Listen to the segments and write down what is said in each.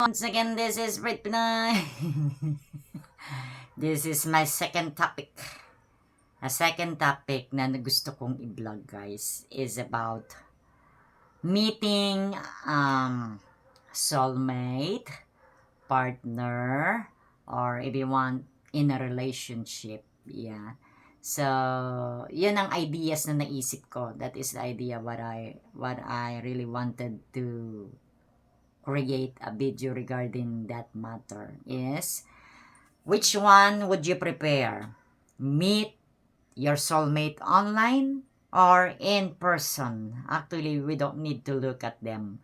Once again, this is Brit Pinoy. This is my second topic. A second topic na gusto kong i-vlog, guys, is about meeting soulmate, partner, or if you want, in a relationship. Yeah. So, yun ang ideas na naisip ko. That is the idea what I really wanted to create a video regarding that matter is, which one would you prepare? Meet your soulmate online or in person? Actually, we don't need to look at them.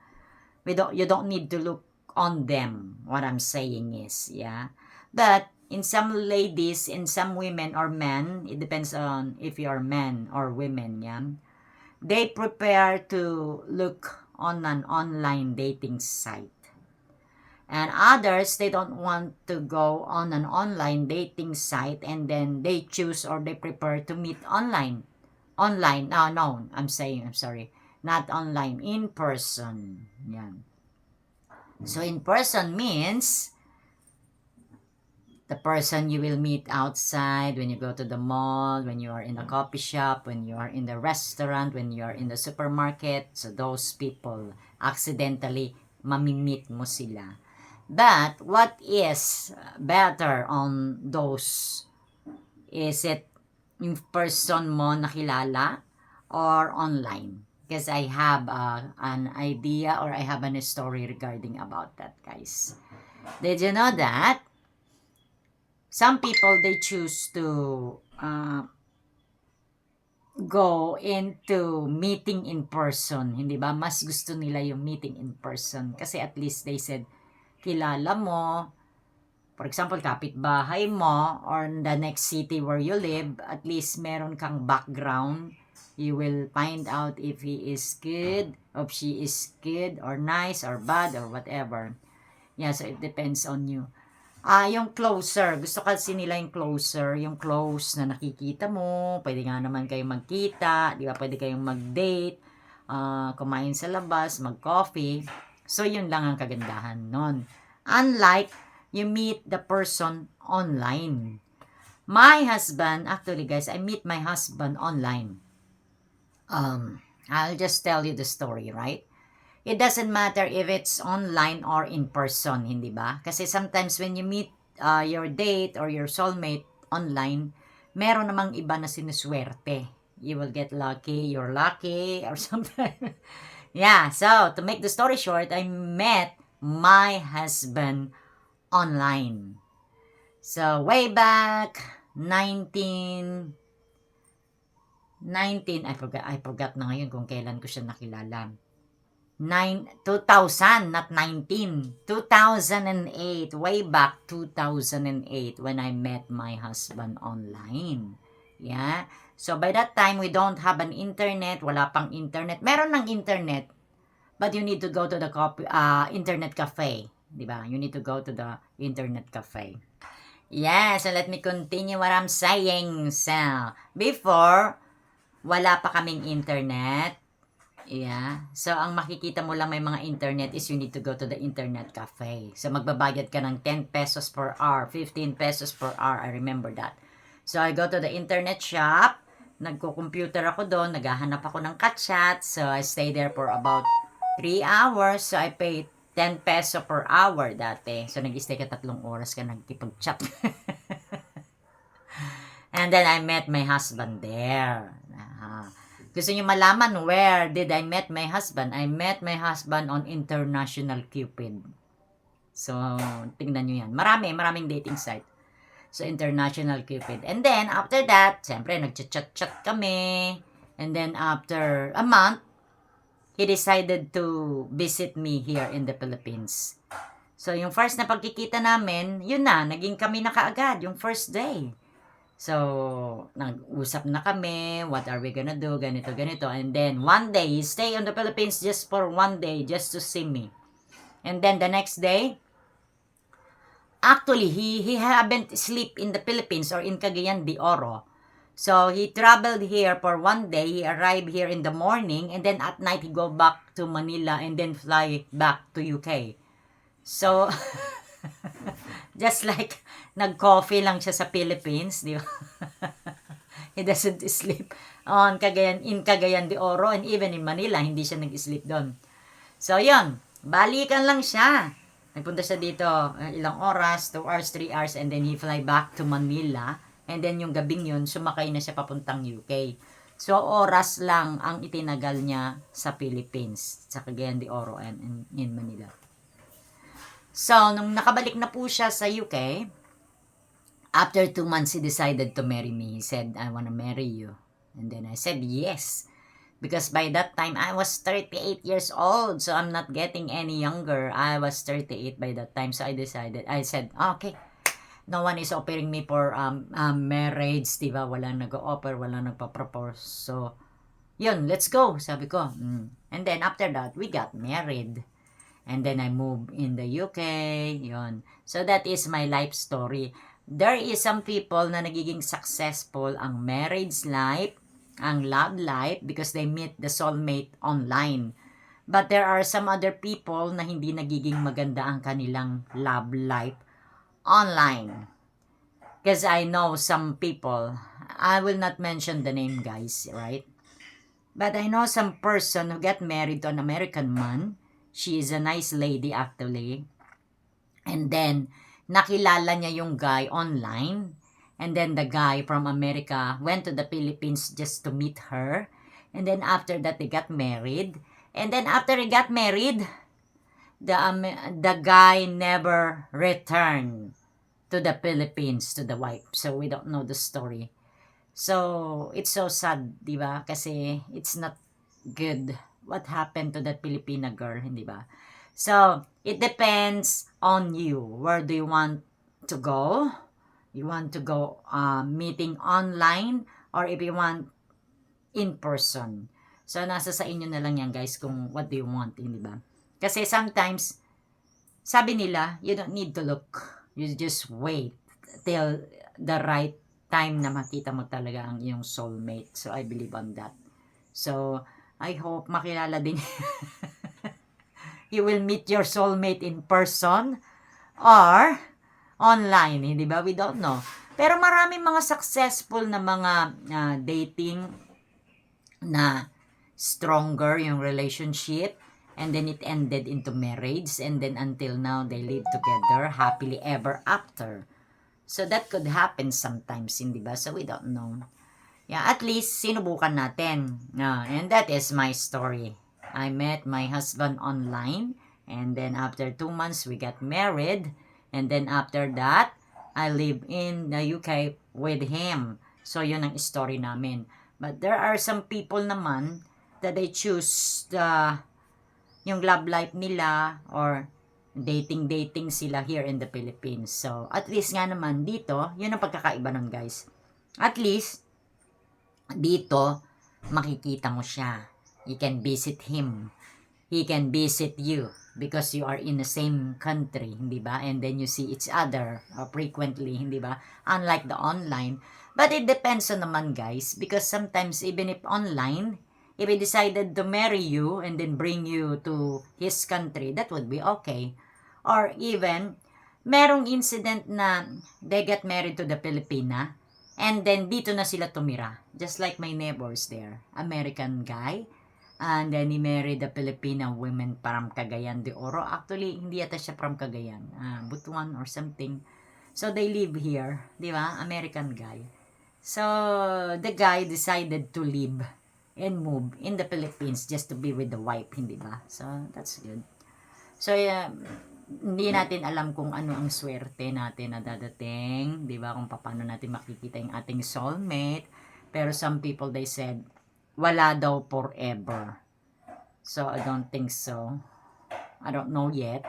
You don't need to look on them. What I'm saying is, yeah. But in some ladies, in some women or men, it depends on if you are men or women, yeah. They prepare to look on an online dating site. And others, they don't want to go on an online dating site and then they choose or they prefer to meet online. No, I'm sorry. Not online, in person. Yan. So in person means the person you will meet outside when you go to the mall, when you are in a coffee shop, when you are in the restaurant, when you are in the supermarket. So those people, accidentally, mamimit mo sila. But what is better on those? Is it in person mo nakilala or online? Because I have an idea or I have a story regarding about that, guys. Did you know that some people, they choose to go into meeting in person, hindi ba? Mas gusto nila yung meeting in person kasi at least they said, kilala mo, for example, kapitbahay mo or the next city where you live, at least meron kang background. You will find out if he is good, if she is good or nice or bad or whatever. Yeah, so it depends on you. Yung closer, gusto kasi nila yung closer, yung close na nakikita mo, pwede nga naman kayong magkita, di ba, pwede kayong mag-date, kumain sa labas, mag-coffee. So, yun lang ang kagandahan nun. Unlike, you meet the person online. My husband, actually guys, I meet my husband online. I'll just tell you the story, right? It doesn't matter if it's online or in person, hindi ba? Kasi sometimes when you meet your date or your soulmate online, meron namang iba na sinuswerte. You will get lucky, you're lucky, or something. Yeah, so to make the story short, I met my husband online. So way back 19 I forgot na ngayon kung kailan ko siya nakilala. 2000, not 19. 2008. Way back 2008 when I met my husband online. Yeah. So by that time, we don't have an internet. Wala pang internet. Meron ng internet. But you need to go to the internet cafe. Diba? You need to go to the internet cafe. Yeah, so let me continue what I'm saying. So, before, wala pa kaming internet. Yeah. So, ang makikita mo lang may mga internet is you need to go to the internet cafe. So, magbabayad ka ng 10 pesos per hour, 15 pesos per hour. I remember that. So, I go to the internet shop. Nagko-computer ako doon. Naghahanap ako ng kachat. So, I stay there for about 3 hours. So, I pay 10 peso per hour dati. So, nag-stay ka 3 oras ka nagkipag-chat. And then, I met my husband there. Gusto niyo malaman where did I met my husband? I met my husband on International Cupid. So, tingnan niyo yan. Maraming dating site. So, International Cupid. And then, after that, siyempre, nag-chat-chat kami. And then, after a month, he decided to visit me here in the Philippines. So, yung first na pagkikita namin, yun na, naging kami na kaagad, yung first day. So, nag-usap na kami, what are we gonna do, ganito. And then, one day, he stay in the Philippines just for one day, just to see me. And then, the next day, actually, he haven't sleep in the Philippines or in Cagayan de Oro. So, he traveled here for one day, he arrived here in the morning, and then at night, he go back to Manila and then fly back to UK. So, just like nag-coffee lang siya sa Philippines, di ba? He doesn't sleep on Cagayan de Oro, and even in Manila, hindi siya nag-sleep doon. So, yun. Balikan lang siya. Nagpunta siya dito, ilang oras, 2 hours, 3 hours, and then he fly back to Manila. And then yung gabing yun, sumakay na siya papuntang UK. So, oras lang ang itinagal niya sa Philippines, sa Cagayan de Oro and in Manila. So, nung nakabalik na po siya sa UK, after 2 months, he decided to marry me. He said, I want to marry you. And then I said, yes. Because by that time, I was 38 years old. So, I'm not getting any younger. I was 38 by that time. So, I said, okay. No one is offering me for marriage, diba? Walang nag-offer, walang nagpa-propose. So, yun, let's go, sabi ko. And then, after that, we got married. And then, I moved in the UK. Yun. So, that is my life story. There is some people na nagiging successful ang marriage life, ang love life, because they meet the soulmate online. But there are some other people na hindi nagiging maganda ang kanilang love life online. Because I know some people, I will not mention the name, guys, right? But I know some person who got married to an American man. She is a nice lady actually. And then, nakilala niya yung guy online. And then the guy from America went to the Philippines just to meet her. And then after that, they got married. And then after they got married, the guy never returned to the Philippines, to the wife. So, we don't know the story. So, it's so sad, di ba? Kasi, it's not good what happened to that Filipina girl, hindi ba? So, it depends on you. Where do you want to go? You want to go meeting online or if you want in person. So, nasa sa inyo na lang yan, guys, kung what do you want, hindi ba? Kasi sometimes, sabi nila, you don't need to look. You just wait till the right time na makita mo talaga ang iyong soulmate. So, I believe on that. So, I hope makilala din you will meet your soulmate in person or online, hindi ba? We don't know. Pero maraming mga successful na mga dating na stronger yung relationship and then it ended into marriage and then until now they live together happily ever after. So that could happen sometimes, hindi ba? So we don't know. Yeah, at least sinubukan natin. And that is my story. I met my husband online and then after 2 months we got married and then after that I live in the UK with him. So yun ang story namin. But there are some people naman that they choose yung love life nila or dating sila here in the Philippines. So at least nga naman dito, yun ang pagkakaiba nun, guys. At least dito makikita mo siya. You can visit him. He can visit you because you are in the same country, hindi ba? And then you see each other frequently, hindi ba? Unlike the online. But it depends on naman, guys, because sometimes even if online, if he decided to marry you and then bring you to his country, that would be okay. Or even, merong incident na they get married to the Filipina and then dito na sila tumira. Just like my neighbors there. American guy. And then he married a Filipina woman from Cagayan de Oro. Actually, hindi yata siya from Cagayan. Butuan or something. So they live here. Di ba? American guy. So the guy decided to leave and move in the Philippines just to be with the wife. Hindi ba? So that's good. So hindi natin alam kung ano ang swerte natin na dadating. Di ba? Kung paano natin makikita yung ating soulmate. Pero some people, they said, wala daw forever. So, I don't think so. I don't know yet.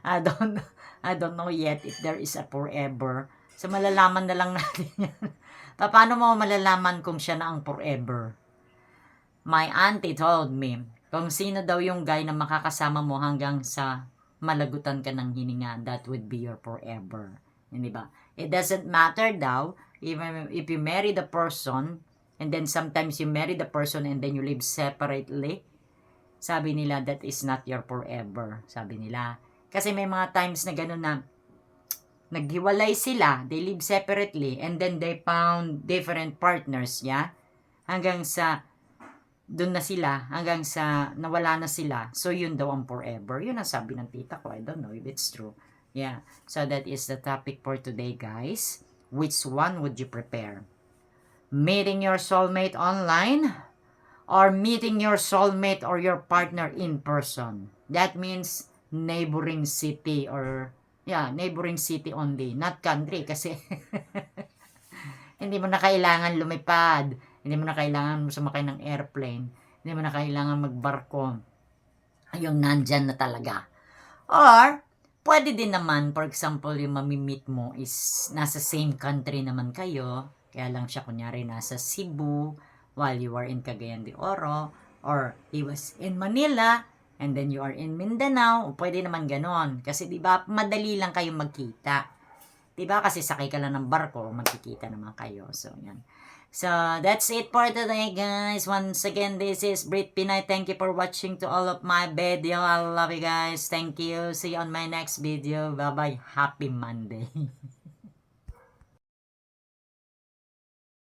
I don't know yet if there is a forever. So, malalaman na lang natin yan. Paano mo malalaman kung siya na ang forever? My auntie told me, kung sino daw yung guy na makakasama mo hanggang sa malagutan ka ng hininga, that would be your forever. Hindi ba? It doesn't matter daw, even if you marry the person, and then sometimes you marry the person and then you live separately, sabi nila, that is not your forever, sabi nila. Kasi may mga times na gano'n na, naghiwalay sila, they live separately, and then they found different partners, yeah? Hanggang sa, doon na sila, hanggang sa nawala na sila. So, yun daw ang forever. Yun ang sabi ng tita ko. I don't know if it's true. Yeah. So, that is the topic for today, guys. Which one would you prepare? Meeting your soulmate online or meeting your soulmate or your partner in person? That means neighboring city or, yeah, neighboring city only. Not country kasi hindi mo na kailangan lumipad. Hindi mo na kailangan sumakay ng airplane. Hindi mo na kailangan magbarko. Yung nandyan na talaga. Or, pwede din naman, for example, yung mamimit mo is nasa same country naman kayo. Kaya lang siya kunyari nasa Cebu while you are in Cagayan de Oro. Or he was in Manila and then you are in Mindanao. Pwede naman ganon. Kasi diba, madali lang kayong magkita. Diba? Kasi sakay ka lang ng barko, magkikita naman kayo. So, yan. So, that's it for today, guys. Once again, this is Brit Pinay. Thank you for watching to all of my video. I love you guys. Thank you. See you on my next video. Bye-bye. Happy Monday.